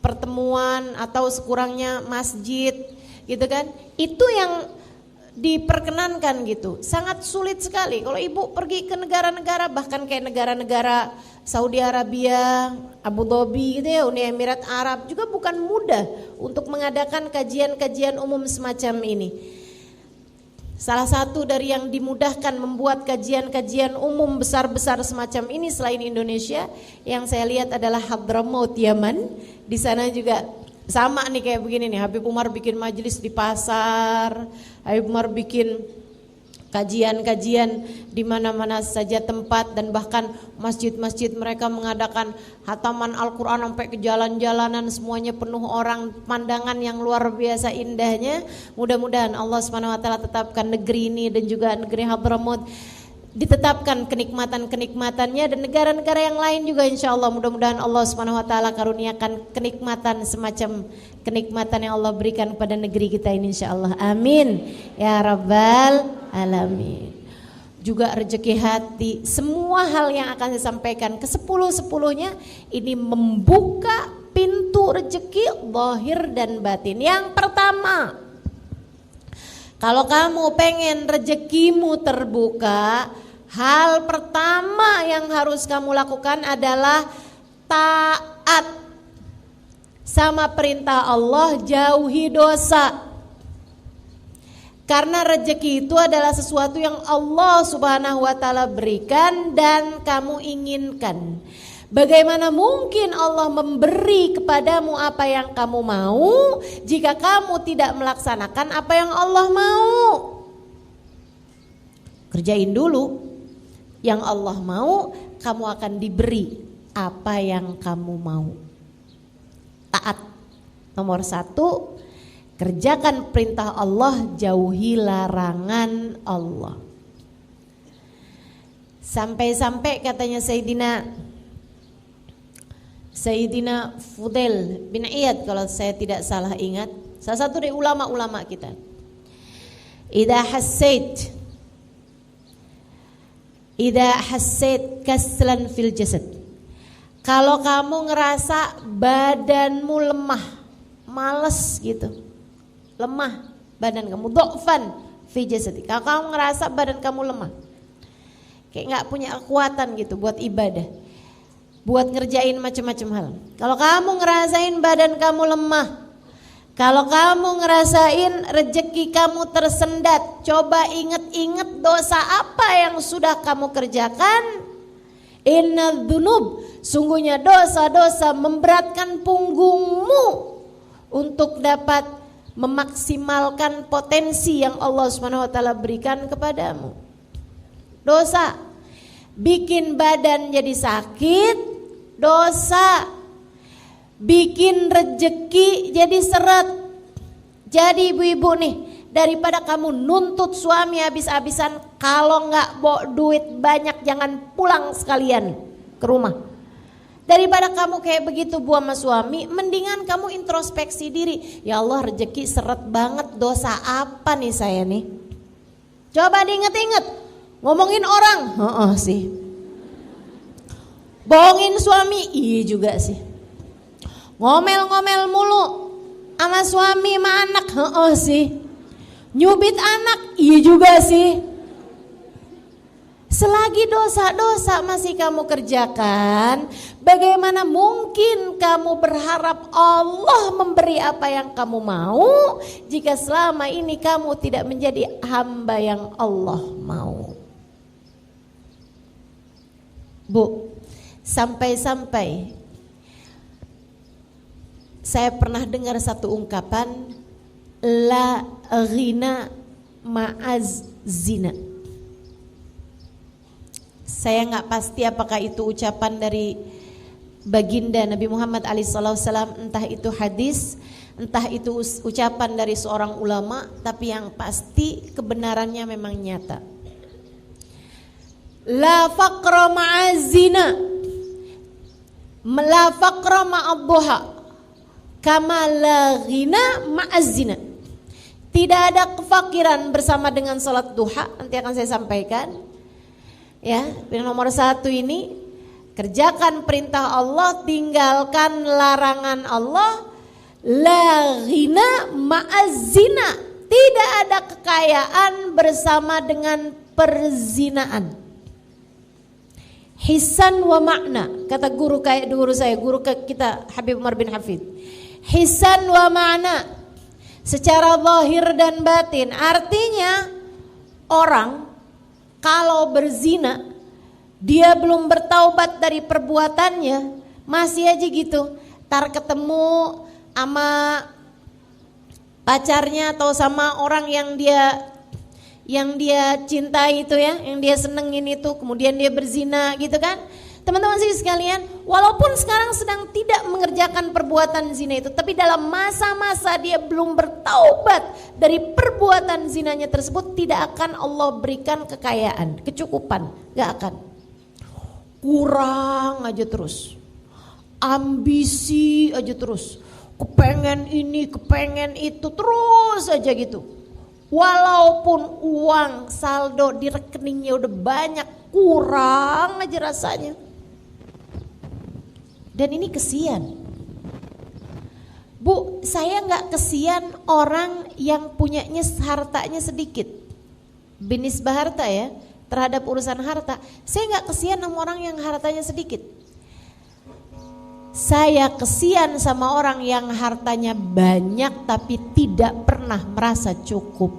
pertemuan atau sekurangnya masjid gitu kan. Itu yang diperkenankan gitu. Sangat sulit sekali kalau ibu pergi ke negara-negara, bahkan kayak negara-negara Saudi Arabia, Abu Dhabi gitu ya, Uni Emirat Arab, juga bukan mudah untuk mengadakan kajian-kajian umum semacam ini. Salah satu dari yang dimudahkan membuat kajian-kajian umum besar-besar semacam ini selain Indonesia, yang saya lihat adalah Hadramaut, Yaman. Di sana juga sama nih kayak begini nih, Habib Umar bikin majelis di pasar, Habib Umar bikin kajian-kajian di mana-mana saja tempat, dan bahkan masjid-masjid mereka mengadakan hataman Al-Quran sampai ke jalan-jalanan, semuanya penuh orang, pemandangan yang luar biasa indahnya. Mudah-mudahan Allah SWT tetapkan negeri ini dan juga negeri Hadramaut ditetapkan kenikmatan-kenikmatannya, dan negara-negara yang lain juga insya Allah mudah-mudahan Allah SWT karuniakan kenikmatan semacam kenikmatan yang Allah berikan pada negeri kita ini insya Allah, amin ya rabbal alamin. Juga rezeki hati, semua hal yang akan saya sampaikan ke 10-10-nya ini membuka pintu rezeki zahir dan batin. Yang pertama, kalau kamu pengen rezekimu terbuka, hal pertama yang harus kamu lakukan adalah taat sama perintah Allah, jauhi dosa. Karena rezeki itu adalah sesuatu yang Allah Subhanahu wa taala berikan dan kamu inginkan. Bagaimana mungkin Allah memberi kepadamu apa yang kamu mau jika kamu tidak melaksanakan apa yang Allah mau? Kerjain dulu yang Allah mau, kamu akan diberi apa yang kamu mau. Taat. Nomor 1, kerjakan perintah Allah, jauhi larangan Allah. Sampai-sampai katanya Sayyidina Fudail bin Iyad, kalau saya tidak salah ingat, salah satu dari ulama-ulama kita. Idza hassait kaslan fil jasad. Kalau kamu ngerasa badanmu lemah, males gitu, lemah badan kamu, dhafan fi jasadi. Kalau kamu ngerasa badan kamu lemah, kayak nggak punya kekuatan gitu buat ibadah, buat ngerjain macam-macam hal. Kalau kamu ngerasain badan kamu lemah, kalau kamu ngerasain rezeki kamu tersendat, coba inget-inget dosa apa yang sudah kamu kerjakan. Innal dzunub, sungguhnya dosa-dosa memberatkan punggungmu untuk dapat memaksimalkan potensi yang Allah Subhanahu wa taala berikan kepadamu. Dosa bikin badan jadi sakit, dosa bikin rezeki jadi seret. Jadi ibu-ibu nih, daripada kamu nuntut suami habis-habisan, kalau nggak bawa duit banyak jangan pulang sekalian ke rumah. Daripada kamu kayak begitu bu sama suami, mendingan kamu introspeksi diri. Ya Allah, rezeki seret banget, dosa apa nih saya nih? Coba diinget-inget. Ngomongin orang, sih. Bohongin suami, iya juga sih. Ngomel-ngomel mulu sama suami sama anak, sih. Nyubit anak, iya juga sih. Selagi dosa-dosa masih kamu kerjakan, bagaimana mungkin kamu berharap Allah memberi apa yang kamu mau jika selama ini kamu tidak menjadi hamba yang Allah mau? Bu, sampai-sampai saya pernah dengar satu ungkapan, la ghina ma'az zina. Saya nggak pasti apakah itu ucapan dari baginda Nabi Muhammad SAW, entah itu hadis, entah itu ucapan dari seorang ulama, tapi yang pasti kebenarannya memang nyata. La faqra ma'azina, la faqra ma'adduha, kama la ghina ma'azina. Tidak ada kefakiran bersama dengan salat duha, nanti akan saya sampaikan. Ya, yang nomor 1 ini, Kerjakan perintah Allah, tinggalkan larangan Allah. La ghina ma'az-zina. Tidak ada kekayaan bersama dengan perzinaan. Hisan wa makna, kata guru saya, guru kita Habib Umar bin Hafid. Hisan wa makna, secara zahir dan batin. Artinya orang kalau berzina, dia belum bertaubat dari perbuatannya, masih aja gitu. Tar ketemu sama pacarnya atau sama orang yang dia cintai itu ya, yang dia senengin itu, kemudian dia berzina gitu kan. Teman-teman sekalian, walaupun sekarang sedang tidak mengerjakan perbuatan zina itu, tapi dalam masa-masa dia belum bertaubat dari perbuatan zinanya tersebut, tidak akan Allah berikan kekayaan, kecukupan, gak akan. Kurang aja terus, ambisi aja terus, kepengen ini, kepengen itu, terus aja gitu. Walaupun uang saldo di rekeningnya udah banyak, kurang aja rasanya. Dan ini kesian. Bu, saya gak kesian orang yang punyanya hartanya sedikit. Binisbah harta ya, terhadap urusan harta. Saya gak kesian sama orang yang hartanya sedikit. Saya kesian sama orang yang hartanya banyak tapi tidak pernah merasa cukup.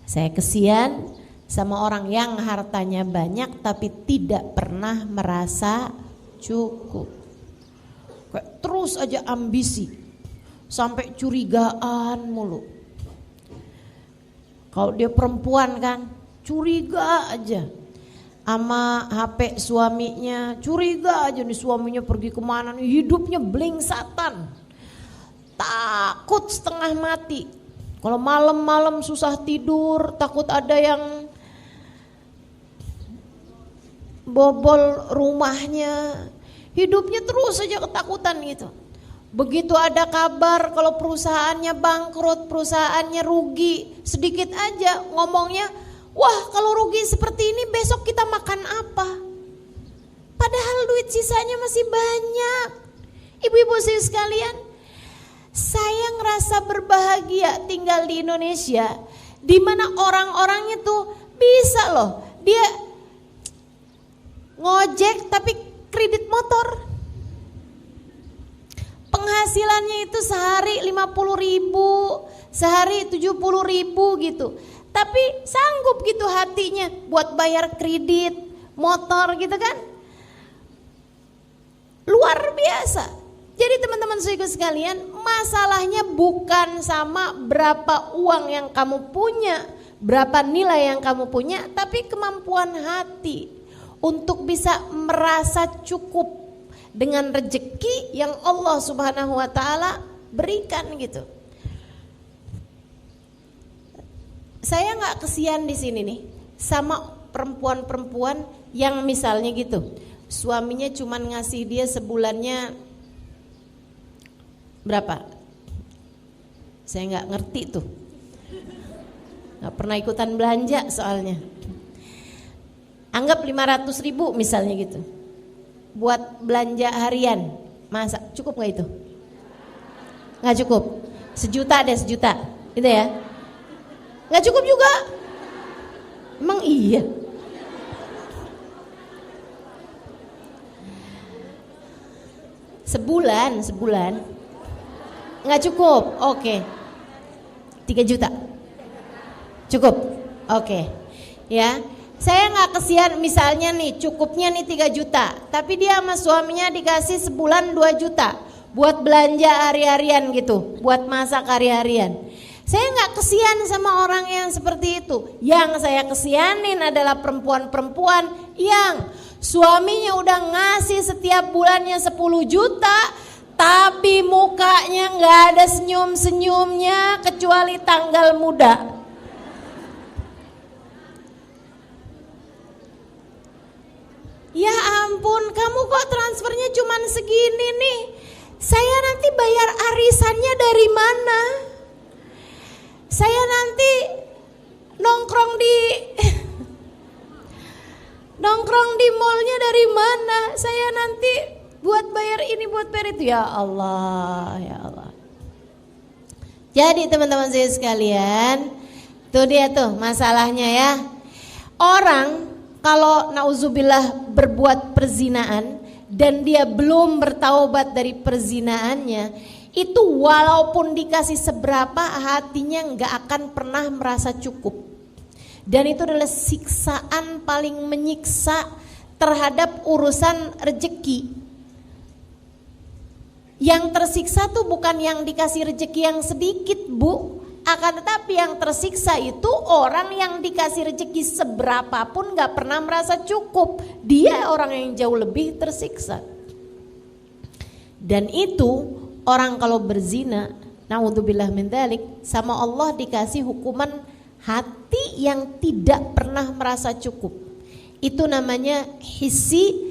Saya kesian sama orang yang hartanya banyak tapi tidak pernah merasa cukup. Kayak terus aja ambisi, sampai curigaan mulu. Kalau dia perempuan kan, curiga aja sama HP suaminya, curiga aja nih suaminya pergi kemana nih, hidupnya blingsatan, takut setengah mati. Kalau malam-malam susah tidur, takut ada yang bobol rumahnya, hidupnya terus saja ketakutan gitu. Begitu ada kabar kalau perusahaannya bangkrut, perusahaannya rugi, sedikit aja ngomongnya, wah kalau rugi seperti ini besok kita makan apa? Padahal duit sisanya masih banyak. Ibu-ibu sekalian, saya ngerasa berbahagia tinggal di Indonesia, di mana orang-orangnya tuh bisa loh, dia ngojek tapi kredit motor. Penghasilannya itu sehari 50.000, sehari 70.000 gitu. Tapi sanggup gitu hatinya buat bayar kredit motor gitu kan. Luar biasa. Jadi teman-teman sekalian, masalahnya bukan sama berapa uang yang kamu punya, berapa nilai yang kamu punya, tapi kemampuan hati untuk bisa merasa cukup dengan rezeki yang Allah Subhanahu wa taala berikan gitu. Saya nggak kesian di sini nih sama perempuan-perempuan yang misalnya gitu, suaminya cuman ngasih dia sebulannya berapa? Saya nggak ngerti tuh, nggak pernah ikutan belanja soalnya. Anggap 500.000 misalnya gitu, buat belanja harian, masa cukup nggak itu? Nggak cukup. 1 juta deh, 1 juta, gitu ya? Nggak cukup juga. Emang iya? Sebulan nggak cukup. Oke. 3 juta cukup. Oke. Ya, saya nggak kesian misalnya nih cukupnya nih 3 juta, tapi dia sama suaminya dikasih sebulan 2 juta buat belanja hari-harian gitu, buat masak hari-harian. Saya nggak kesian sama orang yang seperti itu. Yang saya kesianin adalah perempuan-perempuan yang suaminya udah ngasih setiap bulannya 10 juta, tapi mukanya nggak ada senyum-senyumnya kecuali tanggal muda. Ya ampun, kamu kok transfernya cuman segini nih? Saya nanti bayar arisannya dari mana? Saya nanti Nongkrong di mallnya dari mana? Saya nanti buat bayar ini, buat bayar itu. Ya Allah, ya Allah. Jadi teman-teman saya sekalian, tuh dia tuh masalahnya ya. Orang kalau nauzubillah berbuat perzinaan dan dia belum bertaubat dari perzinaannya, itu walaupun dikasih seberapa hatinya nggak akan pernah merasa cukup. Dan itu adalah siksaan paling menyiksa terhadap urusan rezeki. Yang tersiksa tuh bukan yang dikasih rezeki yang sedikit, Bu. Akan tetapi yang tersiksa itu orang yang dikasih rezeki seberapapun gak pernah merasa cukup. Dia orang yang jauh lebih tersiksa. Dan itu orang kalau berzina, naudzubillah min dzalik, sama Allah dikasih hukuman hati yang tidak pernah merasa cukup. Itu namanya hissi.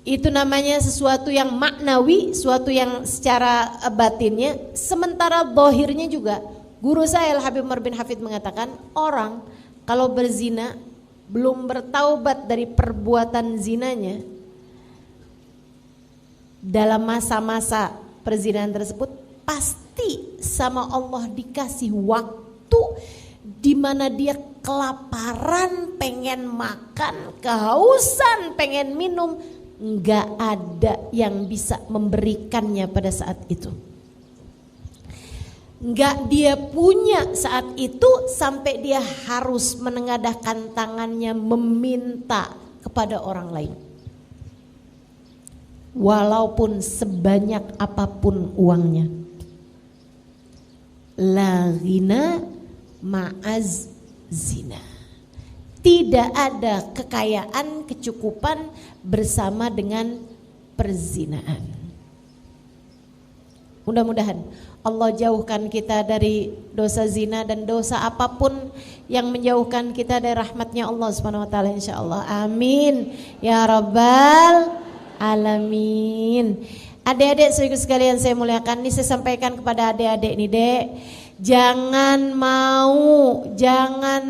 Itu namanya sesuatu yang maknawi, sesuatu yang secara batinnya. Sementara zahirnya juga, guru saya Al-Habib Umar bin Hafid mengatakan, orang kalau berzina belum bertaubat dari perbuatan zinanya, dalam masa-masa perzinahan tersebut pasti sama Allah dikasih waktu di mana dia kelaparan, pengen makan, kehausan, pengen minum. Enggak ada yang bisa memberikannya pada saat itu. Enggak dia punya saat itu sampai dia harus menengadahkan tangannya meminta kepada orang lain. Walaupun sebanyak apapun uangnya. La ghina ma'az zina. Tidak ada kekayaan, kecukupan bersama dengan perzinaan. Mudah-mudahan Allah jauhkan kita dari dosa zina dan dosa apapun yang menjauhkan kita dari rahmatnya Allah Subhanahu wa taala insyaallah. Amin ya rabbal alamin. Adik-adik sekalian saya muliakan, ini saya sampaikan kepada adik-adik nih, Dek. Jangan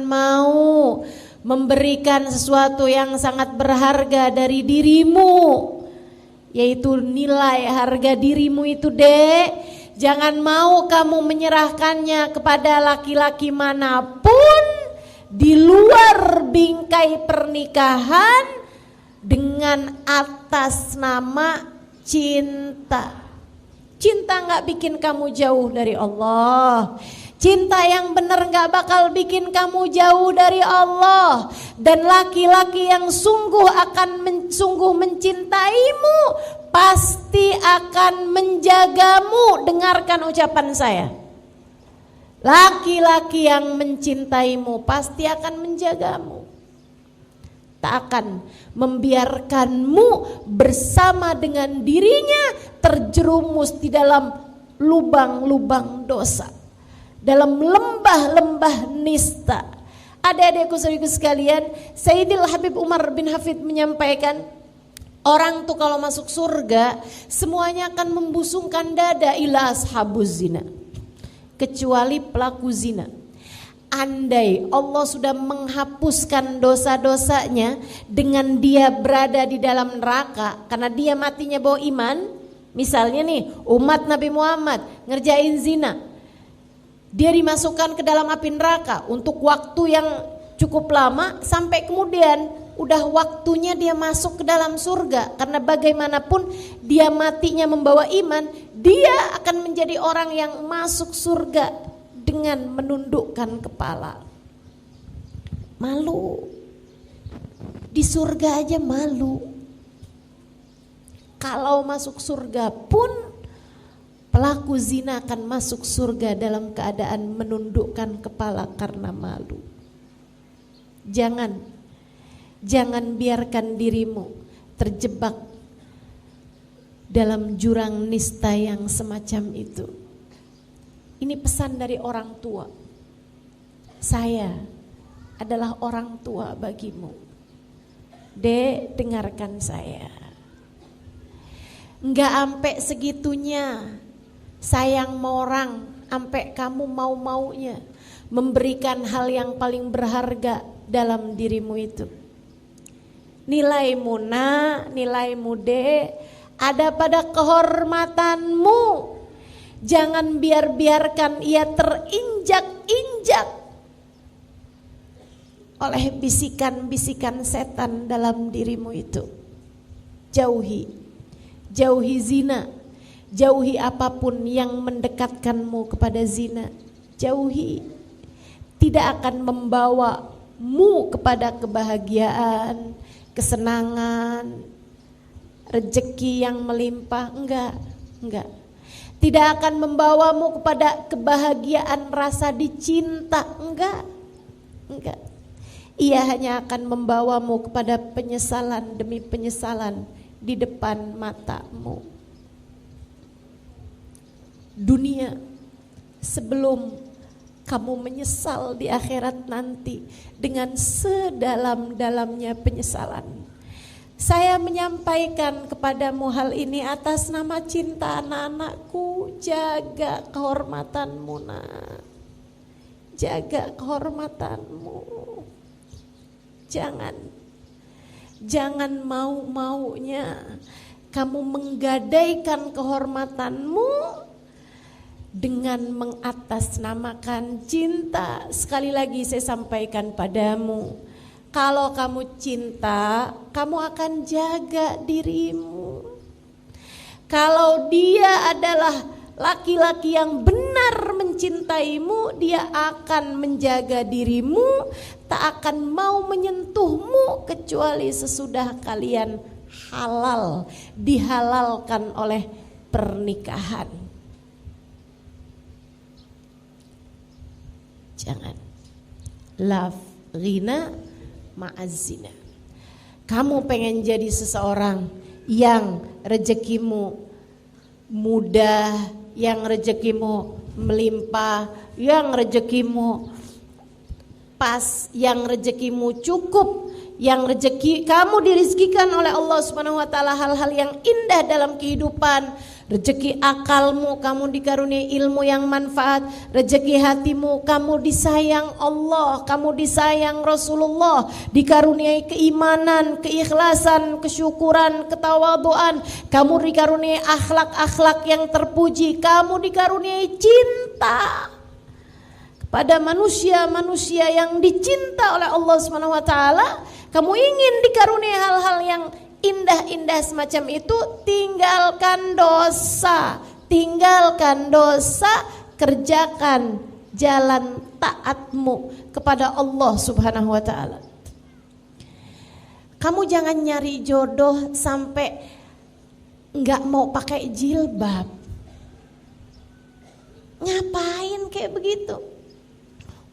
mau memberikan sesuatu yang sangat berharga dari dirimu, yaitu nilai harga dirimu itu, Dek. Jangan mau kamu menyerahkannya kepada laki-laki manapun di luar bingkai pernikahan dengan atas nama cinta. Cinta gak bikin kamu jauh dari Allah. Cinta yang benar gak bakal bikin kamu jauh dari Allah. Dan laki-laki yang sungguh mencintaimu pasti akan menjagamu. Dengarkan ucapan saya. Laki-laki yang mencintaimu pasti akan menjagamu. Tak akan membiarkanmu bersama dengan dirinya terjerumus di dalam lubang-lubang dosa, dalam lembah-lembah nista. Adik-adikku saudaraku sekalian, Sayyidil Habib Umar bin Hafid menyampaikan, orang tuh kalau masuk surga semuanya akan membusungkan dada ila ashabuz zina, kecuali pelaku zina. Andai Allah sudah menghapuskan dosa-dosanya dengan dia berada di dalam neraka karena dia matinya bawa iman, misalnya nih umat Nabi Muhammad ngerjain zina, dia dimasukkan ke dalam api neraka untuk waktu yang cukup lama sampai kemudian udah waktunya dia masuk ke dalam surga. Karena bagaimanapun dia matinya membawa iman, dia akan menjadi orang yang masuk surga dengan menundukkan kepala. Malu. Di surga aja malu. Kalau masuk surga pun pelaku zina akan masuk surga dalam keadaan menundukkan kepala karena malu. Jangan biarkan dirimu terjebak dalam jurang nista yang semacam itu. Ini pesan dari orang tua. Saya adalah orang tua bagimu. Dek, dengarkan saya. Enggak sampai segitunya sayang sama orang sampai kamu mau-maunya memberikan hal yang paling berharga dalam dirimu itu. Nilaimu nak, nilaimu dek, ada pada kehormatanmu. Jangan biarkan ia terinjak-injak oleh bisikan-bisikan setan dalam dirimu itu. Jauhi zina, jauhi apapun yang mendekatkanmu kepada zina. Jauhi, tidak akan membawamu kepada kebahagiaan, kesenangan, rezeki yang melimpah. Enggak. Tidak akan membawamu kepada kebahagiaan rasa dicinta. Enggak. Ia hanya akan membawamu kepada penyesalan demi penyesalan di depan matamu. Dunia sebelum kamu menyesal di akhirat nanti dengan sedalam-dalamnya penyesalan. Saya menyampaikan kepadamu hal ini atas nama cinta anak-anakku. Jaga kehormatanmu nak. Jaga kehormatanmu. Jangan mau-maunya kamu menggadaikan kehormatanmu dengan mengatasnamakan cinta. Sekali lagi saya sampaikan padamu, kalau kamu cinta, kamu akan jaga dirimu. Kalau dia adalah laki-laki yang benar mencintaimu, dia akan menjaga dirimu, tak akan mau menyentuhmu kecuali sesudah kalian halal, dihalalkan oleh pernikahan. Jangan. Love ghina ma'azina. Kamu pengen jadi seseorang yang rezekimu mudah, yang rezekimu melimpah, yang rezekimu pas, yang rezekimu cukup, yang rezeki kamu dirizkikan oleh Allah Subhanahu wa taala hal-hal yang indah dalam kehidupan. Rezeki akalmu, kamu dikaruniai ilmu yang manfaat. Rezeki hatimu, kamu disayang Allah, kamu disayang Rasulullah, dikaruniai keimanan, keikhlasan, kesyukuran, ketawaduan. Kamu dikaruniai akhlak-akhlak yang terpuji. Kamu dikaruniai cinta pada manusia-manusia yang dicinta oleh Allah Subhanahu wa taala. Kamu ingin dikaruniai hal-hal yang indah-indah semacam itu, tinggalkan dosa, kerjakan jalan taatmu kepada Allah Subhanahu wa taala. Kamu jangan nyari jodoh sampai enggak mau pakai jilbab. Ngapain kayak begitu?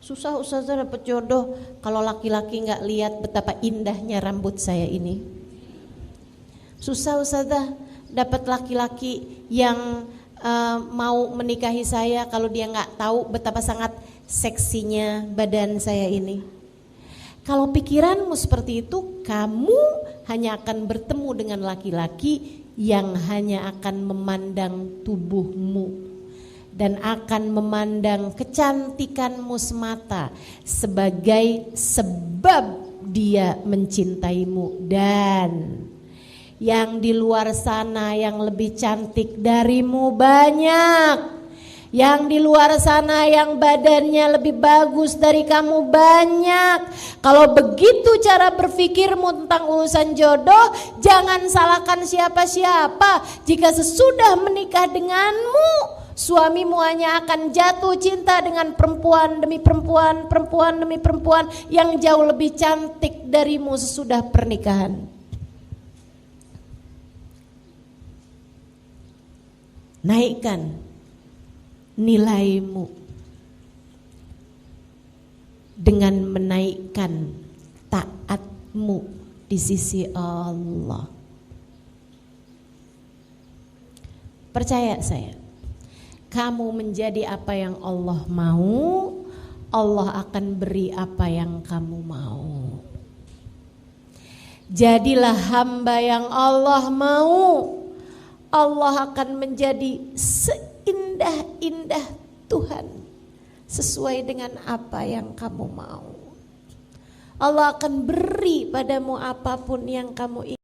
Susah ustazah dapat jodoh kalau laki-laki enggak lihat betapa indahnya rambut saya ini. Susah ustazah dapat laki-laki yang mau menikahi saya kalau dia nggak tahu betapa sangat seksinya badan saya ini. Kalau pikiranmu seperti itu, kamu hanya akan bertemu dengan laki-laki yang hanya akan memandang tubuhmu dan akan memandang kecantikanmu semata sebagai sebab dia mencintaimu. Dan yang di luar sana yang lebih cantik darimu banyak. Yang di luar sana yang badannya lebih bagus dari kamu banyak. Kalau begitu cara berpikirmu tentang urusan jodoh, jangan salahkan siapa-siapa. Jika sesudah menikah denganmu, suamimu hanya akan jatuh cinta dengan perempuan demi perempuan, perempuan demi perempuan yang jauh lebih cantik darimu sesudah pernikahan. Naikkan nilaimu dengan menaikkan taatmu di sisi Allah. Percaya saya, kamu menjadi apa yang Allah mau, Allah akan beri apa yang kamu mau. Jadilah hamba yang Allah mau, Allah akan menjadi seindah-indah Tuhan sesuai dengan apa yang kamu mau. Allah akan beri padamu apapun yang kamu inginkan.